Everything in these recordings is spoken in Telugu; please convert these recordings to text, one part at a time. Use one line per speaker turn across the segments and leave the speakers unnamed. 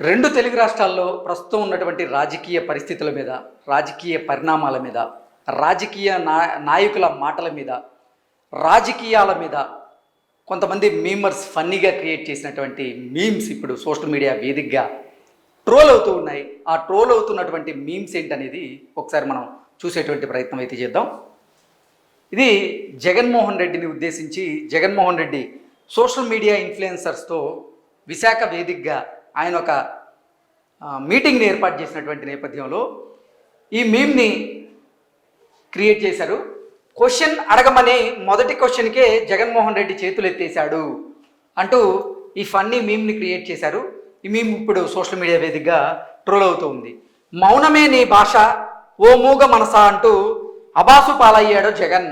రెండు తెలుగు రాష్ట్రాల్లో ప్రస్తుతం ఉన్నటువంటి రాజకీయ పరిస్థితుల మీద, రాజకీయ పరిణామాల మీద, రాజకీయ నాయకుల మాటల మీద, రాజకీయాల మీద కొంతమంది మీమర్స్ ఫన్నీగా క్రియేట్ చేసినటువంటి మీమ్స్ ఇప్పుడు సోషల్ మీడియా వేదికగా ట్రోల్ అవుతూ ఉన్నాయి. ఆ ట్రోల్ అవుతున్నటువంటి మీమ్స్ ఏంటనేది ఒకసారి మనం చూసేటువంటి ప్రయత్నం అయితే చేద్దాం. ఇది జగన్మోహన్ రెడ్డిని ఉద్దేశించి జగన్మోహన్ రెడ్డి సోషల్ మీడియా ఇన్ఫ్లుయెన్సర్స్తో విశాఖ వేదికగా ఆయన ఒక మీటింగ్ని ఏర్పాటు చేసినటువంటి నేపథ్యంలో ఈ మీమ్ని క్రియేట్ చేశారు. క్వశ్చన్ అడగమని మొదటి క్వశ్చన్కే జగన్మోహన్ రెడ్డి చేతులు ఎత్తేశాడు అంటూ ఈ ఫన్నీ మీమ్ని క్రియేట్ చేశారు. ఈ మీమ్ ఇప్పుడు సోషల్ మీడియా వేదికగా ట్రోల్ అవుతూ ఉంది. మౌనమే నీ భాష ఓ మూగ మనసా అంటూ అబాసు పాలయ్యాడు జగన్.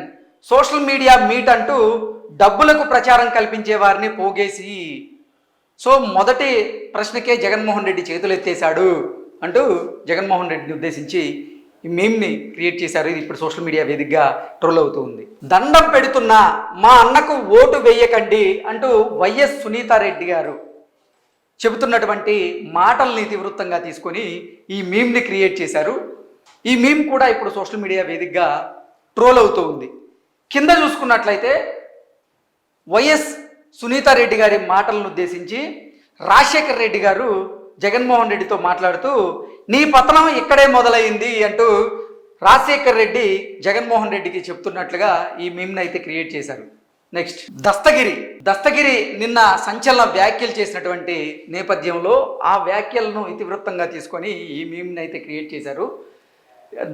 సోషల్ మీడియా మీట్ అంటూ డబ్బులకు ప్రచారం కల్పించే వారిని పోగేసి. సో మొదటి ప్రశ్నకే జగన్మోహన్ రెడ్డి చేతులు ఎత్తేశాడు అంటూ జగన్మోహన్ రెడ్డిని ఉద్దేశించి ఈ మీమ్ని క్రియేట్ చేశారు. ఇది ఇప్పుడు సోషల్ మీడియా వేదికగా ట్రోల్ అవుతూ ఉంది. దండం పెడుతున్నా మా అన్నకు ఓటు వేయకండి అంటూ వైఎస్ సునీతారెడ్డి గారు చెబుతున్నటువంటి మాటల్ని ఇతివృత్తంగా తీసుకొని ఈ మీమ్ని క్రియేట్ చేశారు. ఈ మీమ్ కూడా ఇప్పుడు సోషల్ మీడియా వేదికగా ట్రోల్ అవుతూ ఉంది. కింద చూసుకున్నట్లయితే వైఎస్ సునీతారెడ్డి గారి మాటలను ఉద్దేశించి రాజశేఖర్ రెడ్డి గారు జగన్మోహన్ రెడ్డితో మాట్లాడుతూ నీ పతనం ఇక్కడే మొదలైంది అంటూ రాజశేఖర్ రెడ్డి జగన్మోహన్ రెడ్డికి చెప్తున్నట్లుగా ఈ మీమ్ని అయితే క్రియేట్ చేశారు. నెక్స్ట్ దస్తగిరి నిన్న సంచలన వ్యాఖ్యలు చేసినటువంటి నేపథ్యంలో ఆ వ్యాఖ్యలను ఇతివృత్తంగా తీసుకొని ఈ మీమ్ని అయితే క్రియేట్ చేశారు.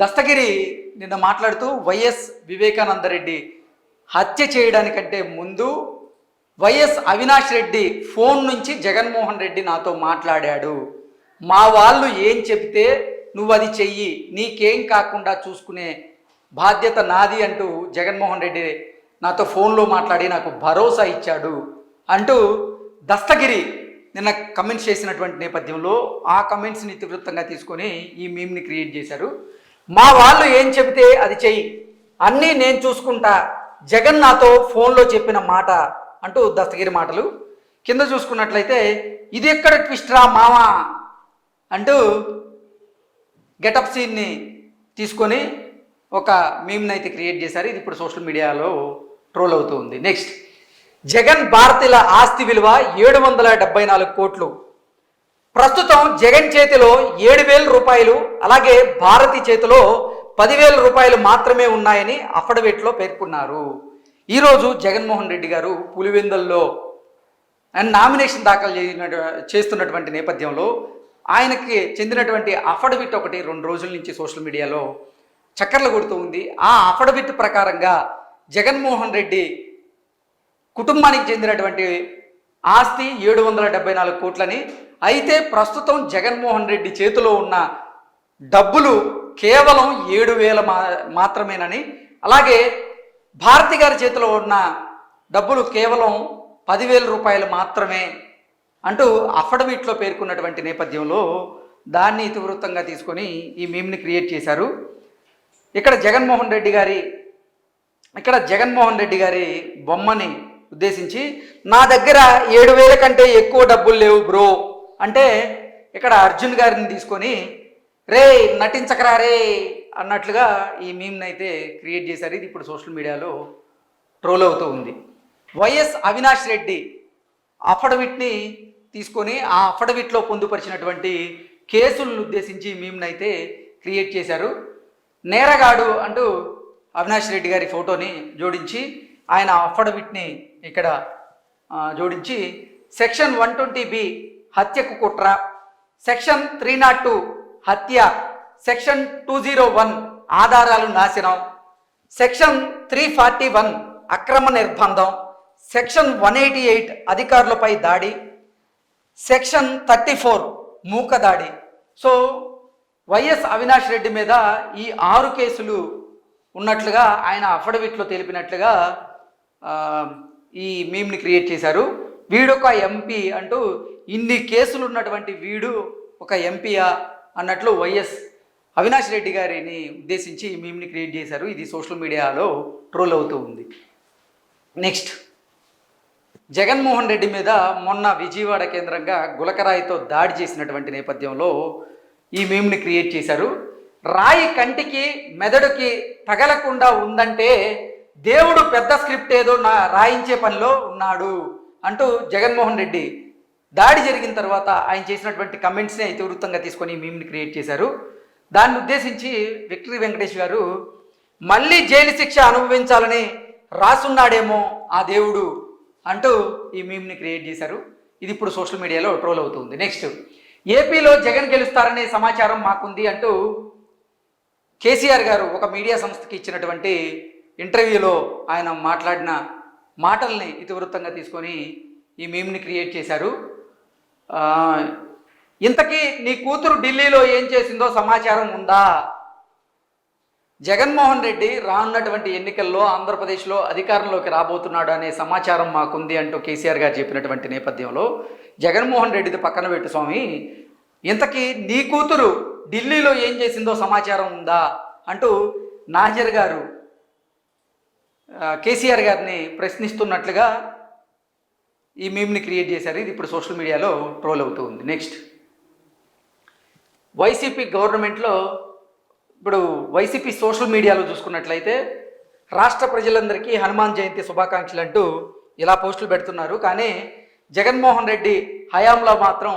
దస్తగిరి నిన్న మాట్లాడుతూ వైఎస్ వివేకానందరెడ్డి హత్య చేయడానికంటే ముందు వైఎస్ అవినాష్ రెడ్డి ఫోన్ నుంచి జగన్మోహన్ రెడ్డి నాతో మాట్లాడాడు. మా వాళ్ళు ఏం చెప్తే నువ్వు అది చెయ్యి, నీకేం కాకుండా చూసుకునే బాధ్యత నాది అంటూ జగన్మోహన్ రెడ్డి నాతో ఫోన్లో మాట్లాడి నాకు భరోసా ఇచ్చాడు అంటూ దస్తగిరి నిన్న కమెంట్స్ చేసినటువంటి నేపథ్యంలో ఆ కమెంట్స్ని ఇతివృత్తంగా తీసుకొని ఈ మీమ్ని క్రియేట్ చేశారు. మా వాళ్ళు ఏం చెబితే అది చెయ్యి, అన్నీ నేను చూసుకుంటా, జగన్ నాతో ఫోన్లో చెప్పిన మాట అంటూ దస్తగిరి మాటలు. కింద చూసుకున్నట్లయితే ఇది ఎక్కడ ట్విస్ట్ రా మావా అంటూ గెటప్ సీన్ని తీసుకొని ఒక మీమ్ని అయితే క్రియేట్ చేశారు. ఇది ఇప్పుడు సోషల్ మీడియాలో ట్రోల్ అవుతూ ఉంది. నెక్స్ట్, జగన్ భారతీయుల ఆస్తి విలువ 774 కోట్లు. ప్రస్తుతం జగన్ చేతిలో 7,000 రూపాయలు, అలాగే భారతి చేతిలో 10,000 రూపాయలు మాత్రమే ఉన్నాయని అఫిడవిట్లో పేర్కొన్నారు. ఈరోజు జగన్మోహన్ రెడ్డి గారు పులివెందుల్లో నామినేషన్ దాఖలు చేస్తున్నటువంటి నేపథ్యంలో ఆయనకి చెందినటువంటి అఫిడవిట్ ఒకటి 2 రోజుల నుంచి సోషల్ మీడియాలో చక్కర్లు కొడుతూ ఉంది. ఆ అఫిడవిట్ ప్రకారంగా జగన్మోహన్ రెడ్డి కుటుంబానికి చెందినటువంటి ఆస్తి 774 కోట్లని, అయితే ప్రస్తుతం జగన్మోహన్ రెడ్డి చేతిలో ఉన్న డబ్బులు కేవలం 7,000 మాత్రమేనని, అలాగే భారతి గారి చేతిలో ఉన్న డబ్బులు కేవలం 10,000 రూపాయలు మాత్రమే అంటూ అఫిడవిట్లో పేర్కొన్నటువంటి నేపథ్యంలో దాన్ని ఇతివృత్తంగా తీసుకొని ఈ మీమ్ని క్రియేట్ చేశారు. ఇక్కడ జగన్మోహన్ రెడ్డి గారి బొమ్మని ఉద్దేశించి నా దగ్గర 7,000 కంటే ఎక్కువ డబ్బులు లేవు బ్రో అంటే ఇక్కడ అర్జున్ గారిని తీసుకొని రే నటించకరా రే అన్నట్లుగా ఈ మీమ్ని అయితే క్రియేట్ చేశారు. ఇది ఇప్పుడు సోషల్ మీడియాలో ట్రోల్ అవుతూ ఉంది. వైఎస్ అవినాష్ రెడ్డి అఫిడవిట్ని తీసుకొని ఆ అఫిడవిట్లో పొందుపరిచినటువంటి కేసులను ఉద్దేశించి మీమ్ని అయితే క్రియేట్ చేశారు. నేరగాడు అంటూ అవినాష్ రెడ్డి గారి ఫోటోని జోడించి ఆయన అఫిడవిట్ని ఇక్కడ జోడించి సెక్షన్ 120B హత్యకు కుట్ర, సెక్షన్ 302 హత్య, సెక్షన్ 201 ఆధారాలు నాశనం, సెక్షన్ 341 అక్రమ నిర్బంధం, సెక్షన్ 188 అధికారులపై దాడి, సెక్షన్ 34 మూకదాడి. సో వైఎస్ అవినాష్ రెడ్డి మీద ఈ 6 కేసులు ఉన్నట్లుగా ఆయన అఫిడవిట్లో తెలిపినట్లుగా ఈ మీమ్ని క్రియేట్ చేశారు. వీడొక ఎంపీ అంటూ ఇన్ని కేసులు ఉన్నటువంటి వీడు ఒక ఎంపీయా అన్నట్లు వైఎస్ అవినాష్ రెడ్డి గారిని ఉద్దేశించి ఈ మీమ్ని క్రియేట్ చేశారు. ఇది సోషల్ మీడియాలో ట్రోల్ అవుతూ ఉంది. నెక్స్ట్, జగన్మోహన్ రెడ్డి మీద మొన్న విజయవాడ కేంద్రంగా గులకరాయితో దాడి చేసినటువంటి నేపథ్యంలో ఈ మీమ్ని క్రియేట్ చేశారు. రాయి కంటికి మెదడుకి తగలకుండా ఉందంటే దేవుడు పెద్ద స్క్రిప్ట్ ఏదో రాయించే పనిలో ఉన్నాడు అంటూ జగన్మోహన్ రెడ్డి దాడి జరిగిన తర్వాత ఆయన చేసినటువంటి కమెంట్స్ని ఇతివృత్తంగా తీసుకొని ఈ మీమ్ని క్రియేట్ చేశారు. దాన్ని ఉద్దేశించి విక్టరీ వెంకటేష్ గారు మళ్ళీ జైలు శిక్ష అనుభవించాలని రాసున్నాడేమో ఆ దేవుడు అంటూ ఈ మీమ్ని క్రియేట్ చేశారు. ఇది ఇప్పుడు సోషల్ మీడియాలో ట్రోల్ అవుతుంది. నెక్స్ట్, ఏపీలో జగన్ గెలుస్తారనే సమాచారం మాకుంది అంటూ కేసీఆర్ గారు ఒక మీడియా సంస్థకి ఇచ్చినటువంటి ఇంటర్వ్యూలో ఆయన మాట్లాడిన మాటల్ని ఇతివృత్తంగా తీసుకొని ఈ మీమ్ని క్రియేట్ చేశారు. ఇంతకీ నీ కూతురు ఢిల్లీలో ఏం చేసిందో సమాచారం ఉందా? జగన్మోహన్ రెడ్డి రానున్నటువంటి ఎన్నికల్లో ఆంధ్రప్రదేశ్లో అధికారంలోకి రాబోతున్నాడు అనే సమాచారం మాకుంది అంటూ కేసీఆర్ గారు చెప్పినటువంటి నేపథ్యంలో జగన్మోహన్ రెడ్డిది పక్కన పెట్టు స్వామి, ఇంతకీ నీ కూతురు ఢిల్లీలో ఏం చేసిందో సమాచారం ఉందా అంటూ నాజర్ గారు కేసీఆర్ గారిని ప్రశ్నిస్తున్నట్లుగా ఈ మీమ్ని క్రియేట్ చేశారు. ఇది ఇప్పుడు సోషల్ మీడియాలో ట్రోల్ అవుతూ ఉంది. నెక్స్ట్, వైసీపీ గవర్నమెంట్లో ఇప్పుడు వైసీపీ సోషల్ మీడియాలో చూసుకున్నట్లయితే రాష్ట్ర ప్రజలందరికీ హనుమాన్ జయంతి శుభాకాంక్షలు అంటూ ఇలా పోస్టులు పెడుతున్నారు. కానీ జగన్మోహన్ రెడ్డి హయాంలో మాత్రం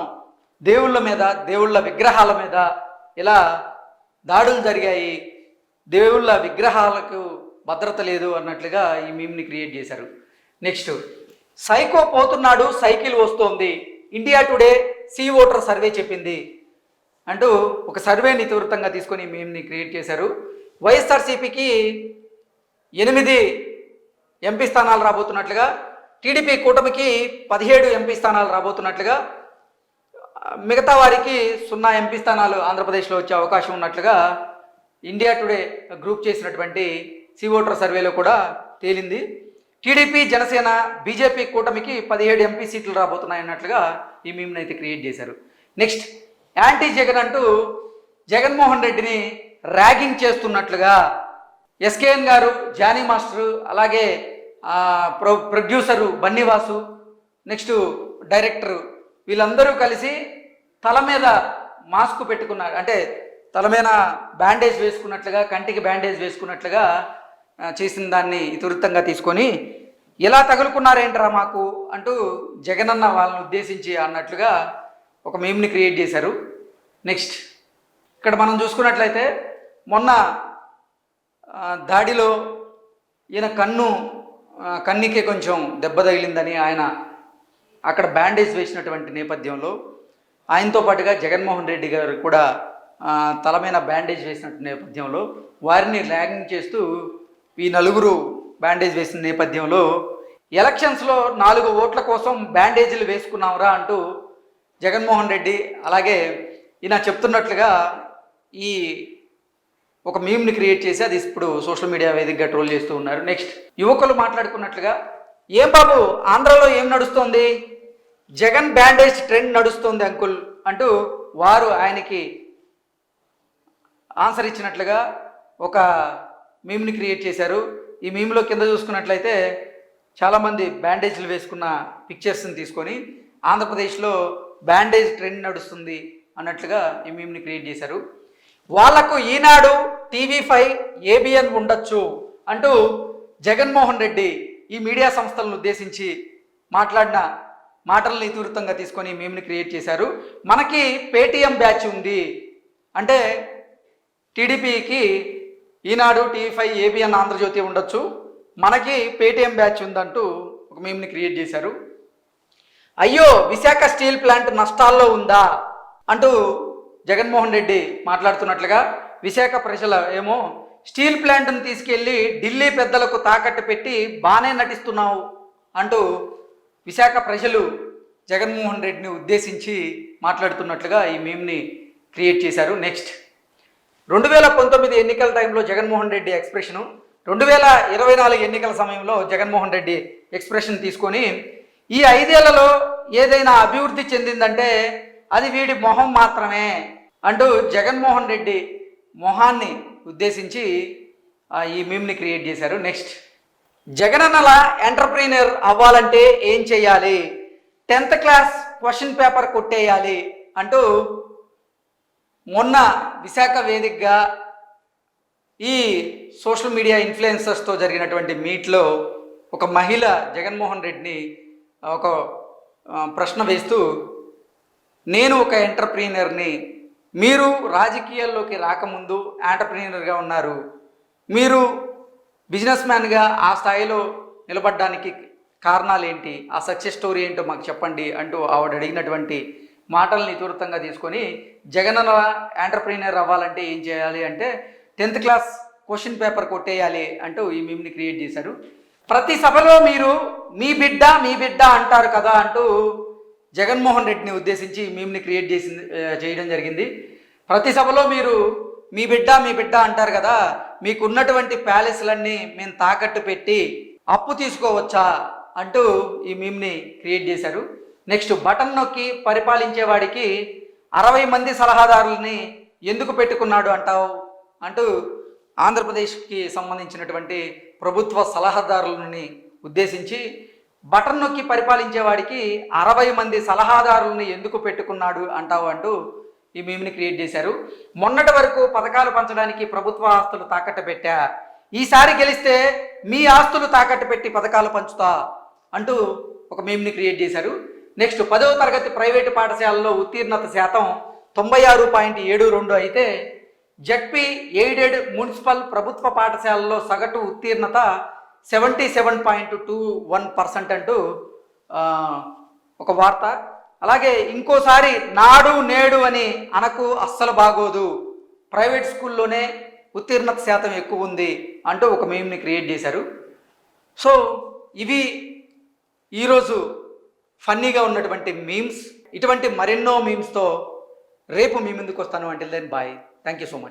దేవుళ్ళ మీద, దేవుళ్ళ విగ్రహాల మీద ఇలా దాడులు జరిగాయి, దేవుళ్ళ విగ్రహాలకు భద్రత లేదు అన్నట్లుగా ఈ మీమ్ని క్రియేట్ చేశారు. నెక్స్ట్, సైకో పోతున్నాడు, సైకిల్ వస్తోంది, India Today C Voter survey చెప్పింది అంటూ ఒక సర్వేని తీవ్రంగా తీసుకొని మీమ్ని క్రియేట్ చేశారు. వైఎస్ఆర్సీపీకి 8 ఎంపీ స్థానాలు రాబోతున్నట్లుగా, టీడీపీ కూటమికి 17 ఎంపీ స్థానాలు రాబోతున్నట్లుగా, మిగతా వారికి 0 ఎంపీ స్థానాలు ఆంధ్రప్రదేశ్లో వచ్చే అవకాశం ఉన్నట్లుగా ఇండియా టుడే గ్రూప్ చేసినటువంటి సీ ఓటర్ సర్వేలో కూడా తేలింది. టీడీపీ, జనసేన, బీజేపీ కూటమికి 17 ఎంపీ సీట్లు రాబోతున్నాయి అన్నట్లుగా ఈ మీమ్ని అయితే క్రియేట్ చేశారు. నెక్స్ట్, యాంటీ జగన్ అంటూ జగన్మోహన్ రెడ్డిని ర్యాగింగ్ చేస్తున్నట్లుగా ఎస్కేఎన్ గారు, జానీ మాస్టరు, అలాగే ప్రొడ్యూసరు బన్నీవాసు, నెక్స్ట్ డైరెక్టరు వీళ్ళందరూ కలిసి తల మీద మాస్క్ పెట్టుకున్నారు, అంటే తల మీద బ్యాండేజ్ వేసుకున్నట్లుగా, కంటికి బ్యాండేజ్ వేసుకున్నట్లుగా చేసిన దాన్ని ఇతివృత్తంగా తీసుకొని ఎలా తగులుకున్నారేంట్రా మాకు అంటూ జగనన్న వాళ్ళని ఉద్దేశించి అన్నట్లుగా ఒక మీమ్ని క్రియేట్ చేశారు. నెక్స్ట్, ఇక్కడ మనం చూసుకున్నట్లయితే మొన్న దాడిలో ఈయన కన్నుకి కొంచెం దెబ్బ తగిలిందని ఆయన అక్కడ బ్యాండేజ్ వేసినటువంటి నేపథ్యంలో ఆయనతో పాటుగా జగన్మోహన్ రెడ్డి గారు కూడా తల మీద బ్యాండేజ్ వేసినటువంటి నేపథ్యంలో వారిని ర్యాగింగ్ చేస్తూ ఈ నలుగురు బ్యాండేజ్ వేసిన నేపథ్యంలో ఎలక్షన్స్లో 4 ఓట్ల కోసం బ్యాండేజీలు వేసుకున్నాంరా అంటూ జగన్మోహన్ రెడ్డి అలాగే ఈయన చెప్తున్నట్లుగా ఈ ఒక మీమ్ని క్రియేట్ చేసి అది ఇప్పుడు సోషల్ మీడియా వేదికగా ట్రోల్ చేస్తూ ఉన్నారు. నెక్స్ట్, యువకులు మాట్లాడుకున్నట్లుగా ఏం బాబు ఆంధ్రాలో ఏం నడుస్తోంది, జగన్ బ్యాండేజ్ ట్రెండ్ నడుస్తోంది అంకుల్ అంటూ వారు ఆయనకి ఆన్సర్ ఇచ్చినట్లుగా ఒక మీమ్ని క్రియేట్ చేశారు. ఈ మీమ్లో కింద చూసుకున్నట్లయితే చాలామంది బ్యాండేజ్లు వేసుకున్న పిక్చర్స్ని తీసుకొని ఆంధ్రప్రదేశ్లో బ్యాండేజ్ ట్రెండ్ నడుస్తుంది అన్నట్లుగా ఈ మీమ్ని క్రియేట్ చేశారు. వాళ్లకు ఈనాడు, TV5, ABN ఉండొచ్చు అంటూ జగన్మోహన్ రెడ్డి ఈ మీడియా సంస్థలను ఉద్దేశించి మాట్లాడిన మాటలను ఇతివృత్తంగా తీసుకొని మీమ్ని క్రియేట్ చేశారు. మనకి పేటీఎం బ్యాచ్ ఉంది అంటే టీడీపీకి ఈనాడు, TV5, ABN, ఆంధ్రజ్యోతి ఉండొచ్చు, మనకి పేటీఎం బ్యాచ్ ఉందంటూ ఒక మీమ్ని క్రియేట్ చేశారు. అయ్యో విశాఖ స్టీల్ ప్లాంట్ నష్టాల్లో ఉందా అంటూ జగన్మోహన్ రెడ్డి మాట్లాడుతున్నట్లుగా, విశాఖ ప్రజలు ఏమో స్టీల్ ప్లాంట్ను తీసుకెళ్ళి ఢిల్లీ పెద్దలకు తాకట్టు పెట్టి బాగానే నటిస్తున్నావు అంటూ విశాఖ ప్రజలు జగన్మోహన్ రెడ్డిని ఉద్దేశించి మాట్లాడుతున్నట్లుగా ఈ మీమ్ని క్రియేట్ చేశారు. నెక్స్ట్, 2019 ఎన్నికల టైంలో జగన్మోహన్ రెడ్డి ఎక్స్ప్రెషను, 2024 ఎన్నికల సమయంలో జగన్మోహన్ రెడ్డి ఎక్స్ప్రెషన్ తీసుకొని ఈ 5 ఏళ్లలో ఏదైనా అభివృద్ధి చెందిందంటే అది వీడి మొహం మాత్రమే అంటూ జగన్మోహన్ రెడ్డి మొహాన్ని ఉద్దేశించి ఈ మీమ్ని క్రియేట్ చేశారు. నెక్స్ట్, జగనన్నల ఎంటర్ప్రీనర్ అవ్వాలంటే ఏం చేయాలి? 10th క్లాస్ క్వశ్చన్ పేపర్ కొట్టేయాలి అంటూ మొన్న విశాఖ వేదికగా ఈ సోషల్ మీడియా ఇన్ఫ్లుయెన్సర్స్తో జరిగినటువంటి మీట్లో ఒక మహిళ జగన్మోహన్ రెడ్డిని ఒక ప్రశ్న వేస్తూ, నేను ఒక ఎంటర్ప్రీనర్ని, మీరు రాజకీయాల్లోకి రాకముందు ఎంటర్ప్రీనర్గా ఉన్నారు, మీరు బిజినెస్ మ్యాన్గా ఆ స్థాయిలో నిలబడడానికి కారణాలు ఏంటి, ఆ సక్సెస్ స్టోరీ ఏంటో మాకు చెప్పండి అంటూ ఆవిడ అడిగినటువంటి మాటల్ని తూర్తంగా తీసుకొని జగనన్న ఎంటర్ప్రీనర్ అవ్వాలంటే ఏం చేయాలి అంటే 10th క్లాస్ క్వశ్చన్ పేపర్ కొట్టేయాలి అంటూ ఈ మీమ్ని క్రియేట్ చేశారు. ప్రతి సభలో మీరు మీ బిడ్డ అంటారు కదా అంటూ జగన్మోహన్ రెడ్డిని ఉద్దేశించి ఈ మీమ్ని క్రియేట్ చేయడం జరిగింది. ప్రతి సభలో మీరు మీ బిడ్డ అంటారు కదా, మీకు ఉన్నటువంటి ప్యాలెస్లన్నీ మేము తాకట్టు పెట్టి అప్పు తీసుకోవచ్చా అంటూ ఈ మీమ్ని క్రియేట్ చేశారు. నెక్స్ట్, బటన్ నొక్కి పరిపాలించే వాడికి 60 మంది సలహాదారులని ఎందుకు పెట్టుకున్నాడు అంటావు అంటూ ఆంధ్రప్రదేశ్కి సంబంధించినటువంటి ప్రభుత్వ సలహాదారులని ఉద్దేశించి బటన్ నొక్కి పరిపాలించే వాడికి 60 మంది సలహాదారులని ఎందుకు పెట్టుకున్నాడు అంటావు అంటూ ఈ మీమ్ని క్రియేట్ చేశారు. మొన్నటి వరకు పథకాలు పంచడానికి ప్రభుత్వ ఆస్తులు తాకట్టు పెట్టా, ఈసారి గెలిస్తే మీ ఆస్తులు తాకట్టు పెట్టి పథకాలు పంచుతా అంటూ ఒక మీమ్ని క్రియేట్ చేశారు. నెక్స్ట్, 10వ తరగతి ప్రైవేటు పాఠశాలలో ఉత్తీర్ణత శాతం 96.72 అయితే జడ్పీ ఎయిడెడ్ మున్సిపల్ ప్రభుత్వ పాఠశాలలో సగటు ఉత్తీర్ణత 77.21% అంటూ ఒక వార్త. అలాగే ఇంకోసారి నాడు నేడు అని అనకు అస్సలు బాగోదు, ప్రైవేట్ స్కూల్లోనే ఉత్తీర్ణత శాతం ఎక్కువ ఉంది అంటూ ఒక మీమ్ని క్రియేట్ చేశారు. సో ఇవి ఈరోజు ఫన్నీగా ఉన్నటువంటి మీమ్స్. ఇటువంటి మరెన్నో మీమ్స్తో రేపు మీ ముందుకు వస్తాను. Until then bye, thank you so much.